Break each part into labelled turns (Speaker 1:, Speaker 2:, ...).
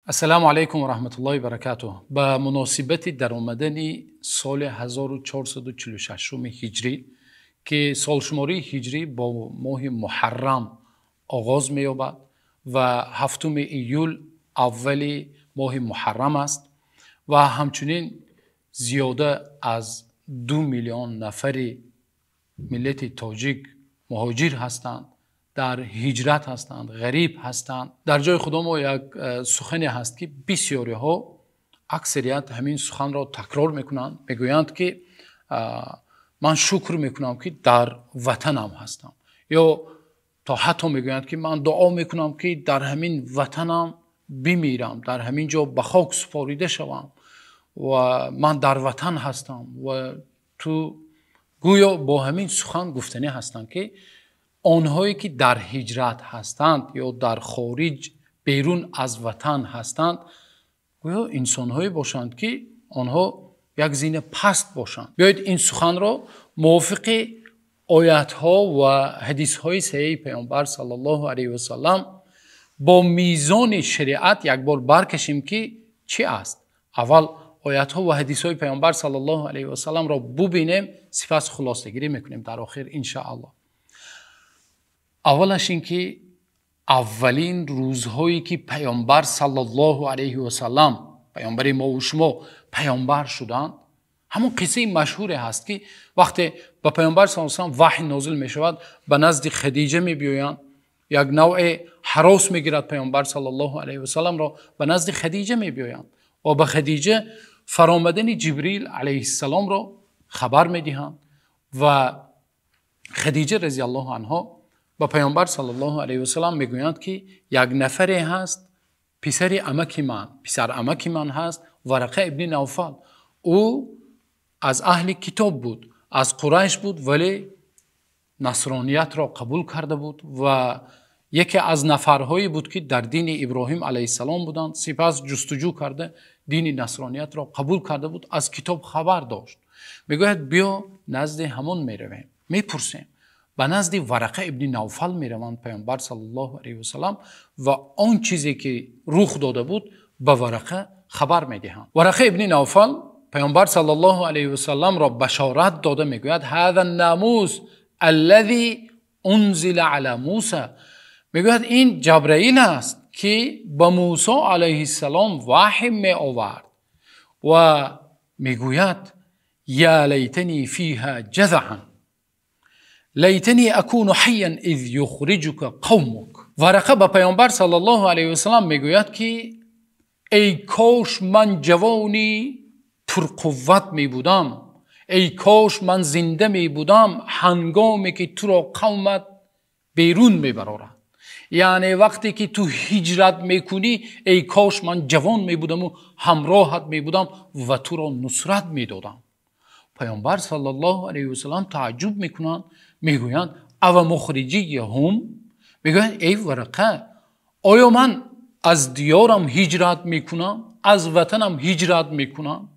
Speaker 1: السلام علیکم و رحمت الله و برکاته. به مناسبت در آمدن سال 1446 هجری که سال شماری هجری با ماه محرم آغاز می یابد و هفتم ایول اول ماه محرم است و همچنین زیاده از 2 میلیون نفر ملت تاجیک مهاجر هستند، در هجرت هستند، غریب هستند. در جای خدا ما یک سخنی هست که بسیاری ها اکثریت همین سخن را تکرار میکنند، میگویند که من شکر میکنم که در وطنم هستم، یا تا حتی میگویند که من دعا میکنم که در همین وطنم بمیرم، در همین جا به خاک سپاریده شوم و من در وطن هستم. و تو گویا با همین سخن گفتنی هستند که آنهایی که در هجرت هستند یا در خارج بیرون از وطن هستند گویا انسانهایی باشند که آنها یک زین پست باشند. بیایید این سخن را موافق آیت ها و حدیث های صحیح پیامبر صلی الله علیه و سلم با میزان شریعت یک بار برکشیم که چی است. اول آیت ها و حدیث های پیامبر صلی الله علیه و سلم را ببینیم، سپس خلاصه گیری میکنیم در آخر ان شاء الله. اولش این که اولین روزهایی که پیامبر صلی الله علیه و سلم، پیامبر ما و شما پیامبر شدند، همون قصه مشهور هست که وقتی به پیامبر صلی الله علیه و سلم وحی نازل می شود به نزد خدیجه می بیایند، یک نوع هراس می گیرد پیامبر صلی الله علیه و سلم را، به نزد خدیجه می بیایند و به خدیجه فرامدن جبریل علیه السلام را خبر می دهند و خدیجه رضی الله عنها با پیامبر صلی الله علیه و سلم میگویند که یک نفری هست پسر عمک من هست، ورقه ابن نوفل. او از اهل کتاب بود، از قریش بود، ولی نصرانیت را قبول کرده بود و یکی از نفرهایی بود که در دین ابراهیم علیه السلام بودند، سپس جستجو کرده دین نصرانیت را قبول کرده بود، از کتاب خبر داشت. میگوید بیا نزد همون میرویم، میپرسیم. به نزد ورقه ابن نوفل میروند پیامبر صلی الله علیه و سلم و آن چیزی که رخ داده بود به ورقه خبر میدهند. ورقه ابن نوفل پیامبر صلی الله علیه و سلم را بشارت داده میگوید هذا الناموس الذي انزل علی موسی، میگوید این جبرئیل است که به موسی علیه السلام وحی می آورد و میگوید یا لیتنی فیها جذعا لیتنی اکون حیا اذ یخرجک قومک. ورقه به پیامبر صلی الله علیه و سلم میگوید که ای کاش من جوانی پرقوت می بودم، ای کاش من زنده می بودم هنگامی که تو را قومت بیرون میبرارد. یعنی وقتی که تو هجرت میکنی ای کاش من جوان می بودم و همراهت می بودم و تو را نصرت میدادم. پیامبر صلی الله علیه و سلم تعجب میکنند، میگویند او مخرجی هم، میگویند ای ورقه آیا من از دیارم هجرت میکنم، از وطنم هجرت میکنم؟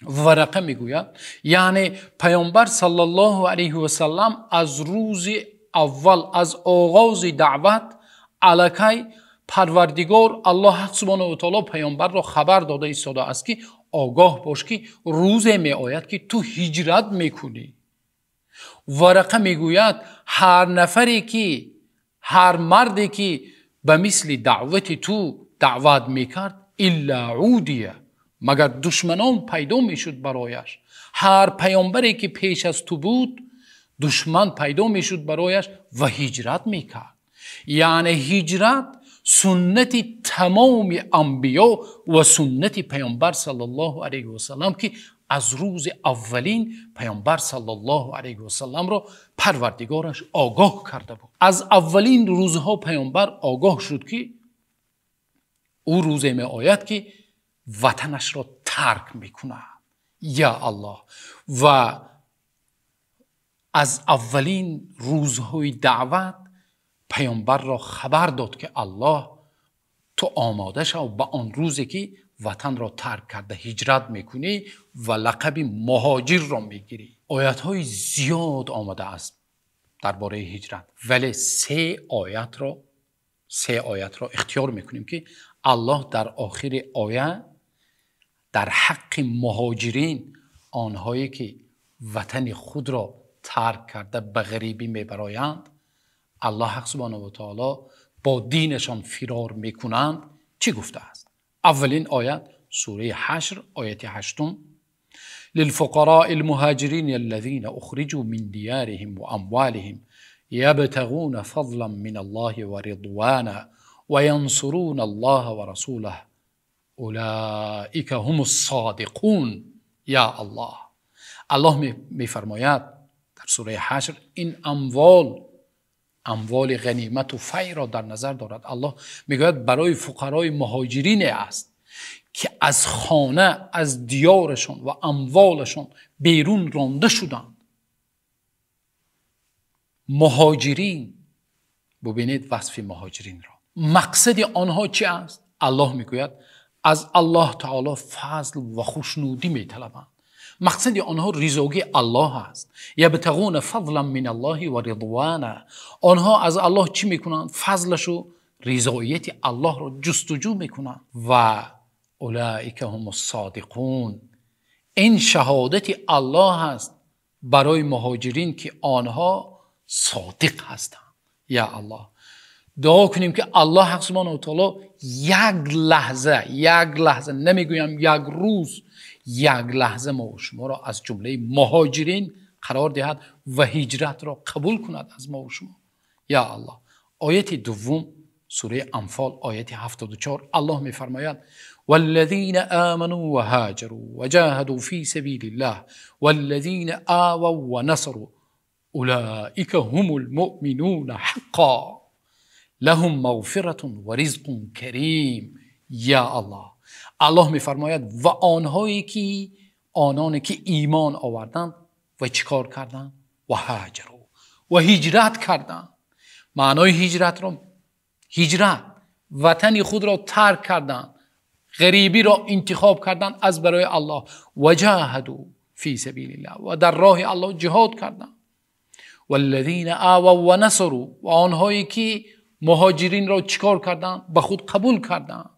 Speaker 1: ورقه میگوید یعنی پیامبر صلی الله علیه و سلم از روز اول، از آغاز دعوت الکی پروردگار الله حق سبحانه و تعالی پیامبر را خبر داده ایستاده است که آگاه باش که روز می آید که تو هجرت میکنی. ورقه میگوید هر نفری که، هر مردی که به مثل دعوت تو دعوت میکرد الا عودیه، مگر دشمنان پیدا میشد برایش. هر پیامبری که پیش از تو بود دشمن پیدا میشد برایش و هجرت میکرد. یعنی هجرت سنت تمام انبیا و سنت پیامبر صلی الله علیه و سلم که از روز اولین پیامبر صلی الله علیه و سلم را پروردگارش آگاه کرده بود. از اولین روزها پیامبر آگاه شد که او روزی می آید که وطنش را ترک میکنه. یا الله. و از اولین روزهای دعوت پیامبر را خبر داد که الله تو آماده شو به آن روزی که وطن را ترک کرده هجرت میکنی و لقب مهاجر را میگیری. آیت های زیاد آمده است درباره هجرت، ولی 3 آیت را 3 آیت را اختیار میکنیم که الله در آخر آیه در حق مهاجرین، آنهایی که وطن خود را ترک کرده به غریبی میبرایند، الله حق سبحانه و تعالی با دینشان فرار میکنند، چی گفته است؟ اولین آیت سوره حشر آیت 8: للفقراء المهاجرين الذين اخرجوا من ديارهم واموالهم يبتغون فضلا من الله ورضوانا وينصرون الله ورسوله اولئك هم الصادقون. یا الله میفرماید در سوره حشر این اموال غنیمت و فی را در نظر دارد. الله میگوید برای فقرای مهاجرین است که از خانه، از دیارشون و اموالشون بیرون رانده شدند. مهاجرین، ببینید وصف مهاجرین را، مقصد آنها چی است؟ الله میگوید از الله تعالی فضل و خوشنودی میطلبند. مقصد آنها رضایت الله است. یبتغون فضلا من الله و رضوانا. آنها از الله چی میکنند؟ فضلش و رضایت الله را جستجو میکنند. و اولئک هم الصادقون. این شهادت الله است برای مهاجرین که آنها صادق هستند. یا الله، دعا کنیم که الله حق سبحانه و تعالی یک لحظه نمیگویم یک روز، یک لحظه ما و شما را از جمله مهاجرین قرار دهد و هجرت را قبول کند از ما و شما. یا الله. آیت دوم سوره انفال آیت 74 الله میفرماید والذین آمنوا و هاجروا و جاهدوا فی سبیل الله والذین آووا و نصروا اولئک هم المؤمنون حقا لهم مغفرة و رزق کریم. یا الله. الله میفرماید و آنانی که ایمان آوردند و چیکار کردند؟ و هاجروا، و هجرت کردند. معنای هجرت وطن خود را ترک کردند، غریبی را انتخاب کردند از برای الله. و جاهدوا فی سبیل الله، و در راه الله جهاد کردند. والذین آووا و نصروا، و آنهایی که مهاجرین را چیکار کردند؟ به خود قبول کردند،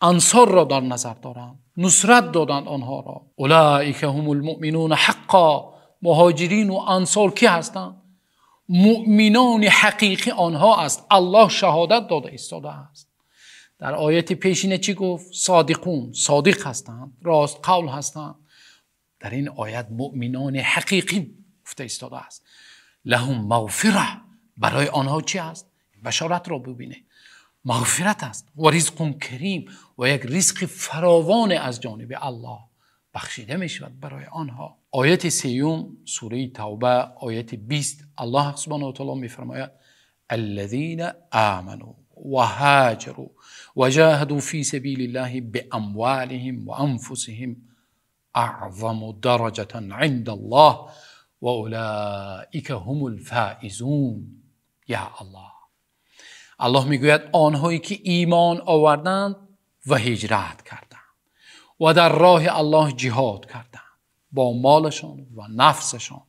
Speaker 1: انصار را در نظر دارند، نصرت دادند آنها را. اولئک هم المؤمنون حقا. مهاجرین و انصار کی هستند؟ مؤمنان حقیقی آنها است. الله شهادت داده ایستاده است. در آیت پیشینه چی گفت؟ صادقون، صادق هستند، راست قول هستند. در این آیت مؤمنان حقیقی گفته ایستاده است. لهم مغفره. برای آنها چی است؟ بشارت را ببینه، مغفرت است و رزق کریم، و یک رزق فراوان از جانب الله بخشیده می شود برای آنها. آیت 3 سوره توبه آیت 20 الله سبحانه و تعالی می فرماید الذین آمنوا و هاجروا و جاهدوا فی سبیل الله باموالهم و انفسهم اعظم درجة عند الله و اولئک هم الفائزون. یا الله میگوید آنهایی که ایمان آوردند و هجرت کردند و در راه الله جهاد کردند با مالشان و نفسشان،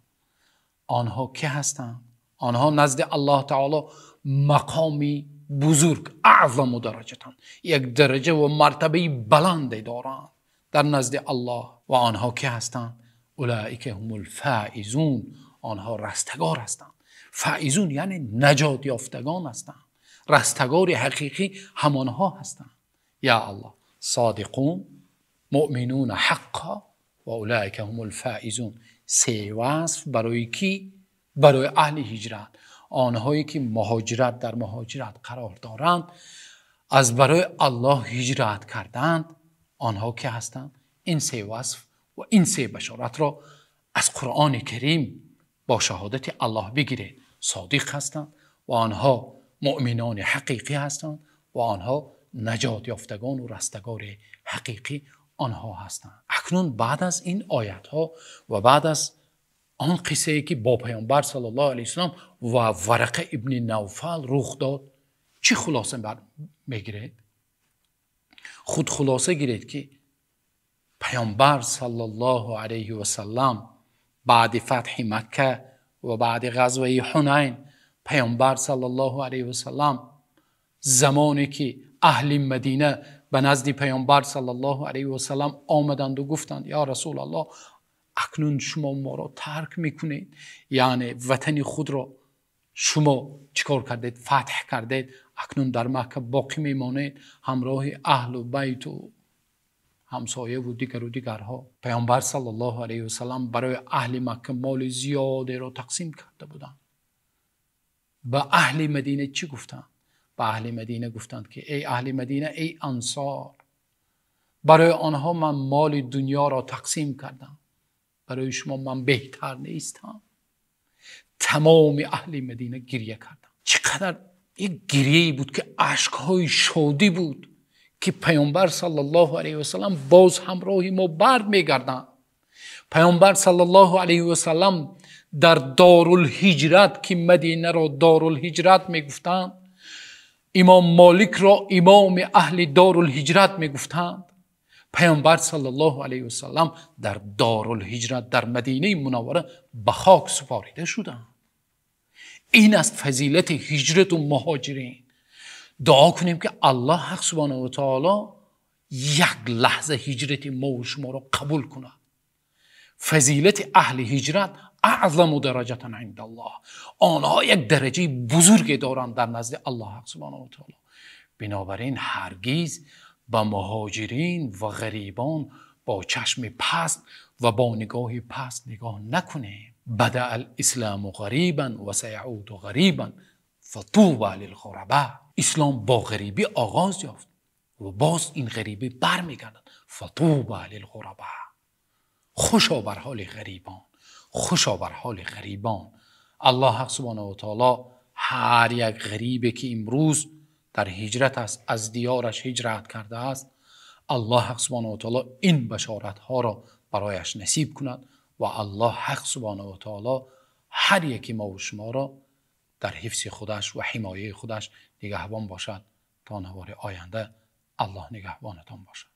Speaker 1: آنها که هستند؟ آنها نزد الله تعالی مقامی بزرگ، اعظم درجتان، یک درجه و مرتبه بلندی دارند در نزد الله. و آنها که هستند؟ اولئک هم الفائزون. آنها رستگار هستند. فائزون یعنی نجات یافتگان هستند. رستگار حقیقی همانها هستند. یا الله. صادقون، مؤمنون حقا و اولئک هم الفائزون. 3 وصف برای کی؟ برای اهل هجرت. آنهایی که مهاجرت در مهاجرت قرار دارند، از برای الله هجرت کردند، آنها که هستند؟ این 3 وصف و این 3 بشارت را از قرآن کریم با شهادت الله بگیرید. صادق هستند و آنها مؤمنان حقیقی هستند و آنها نجات یافتگان و رستگار حقیقی آنها هستند. اکنون بعد از این آیت ها و بعد از آن قصه ای که با پیامبر صلی الله علیه وسلم و ورقه ابن نوفل رخ داد، چی خلاصه میگیرید؟ خود خلاصه گیرید که پیامبر صلی الله علیه وسلم بعد فتح مکه و بعد غزوه حنین، پیامبر صلی الله علیه وسلم زمانی که اهل مدینه به نزد پیامبر صلی الله علیه و سلم آمدند و گفتند یا رسول الله اکنون شما ما را ترک میکنید، یعنی وطن خود را شما چیکار کردید؟ فتح کردید، اکنون در مکه باقی میمانید همراه اهل و بیت و همسایه و دیگرها. پیامبر صلی الله علیه و سلم برای اهل مکه مال زیاده را تقسیم کرده بودند. به اهل مدینه چی گفتند؟ به اهل مدینه گفتند که ای اهل مدینه، ای انصار، برای آنها من مال دنیا را تقسیم کردم، برای شما من بهتر نیستم. تمام اهل مدینه گریه کردند. چقدر یک گریه بود که اشکهای شادی بود که پیامبر صلی الله علیه و سلم باز همراه ما بر میگردند. پیامبر صلی الله علیه و سلم در دارالهجرت که مدینه را دارالهجرت میگفتند، امام مالک را امام اهل دارالهجرت میگفتند، پیامبر صلی الله علیه و سلم در دارالهجرت در مدینه منوره به خاک سپاریده شدند. این است فضیلت هجرت و مهاجرین. دعا کنیم که الله حق سبحانه و تعالی یک لحظه هجرت ما و شما را قبول کند. فضیلت اهل هجرت اعظم درجه عند الله، آنها یک درجه بزرگ دارند در نزد الله حق سبحانه و تعالی. بنابراین هرگز با مهاجرین و غریبان با چشم پست و با نگاه پست نگاه نکنیم. بدأ الاسلام غریبا و سیعود غریبا فطوبى للغرباء. اسلام با غریبی آغاز یافت و باز این غریبی برمیگردد. فطوبى للغرباء. خوشا بر حال غریبان، خوشا بر حال غریبان. الله حق سبحانه و تعالی هر یک غریبی که امروز در هجرت است، از دیارش هجرت کرده است، الله حق سبحانه و تعالی این بشارت ها را برایش نصیب کند و الله حق سبحانه و تعالی هر یکی ما و شما را در حفظ خودش و حمایه خودش نگهبان باشد تا نوار آینده. الله نگهبانتان باشد.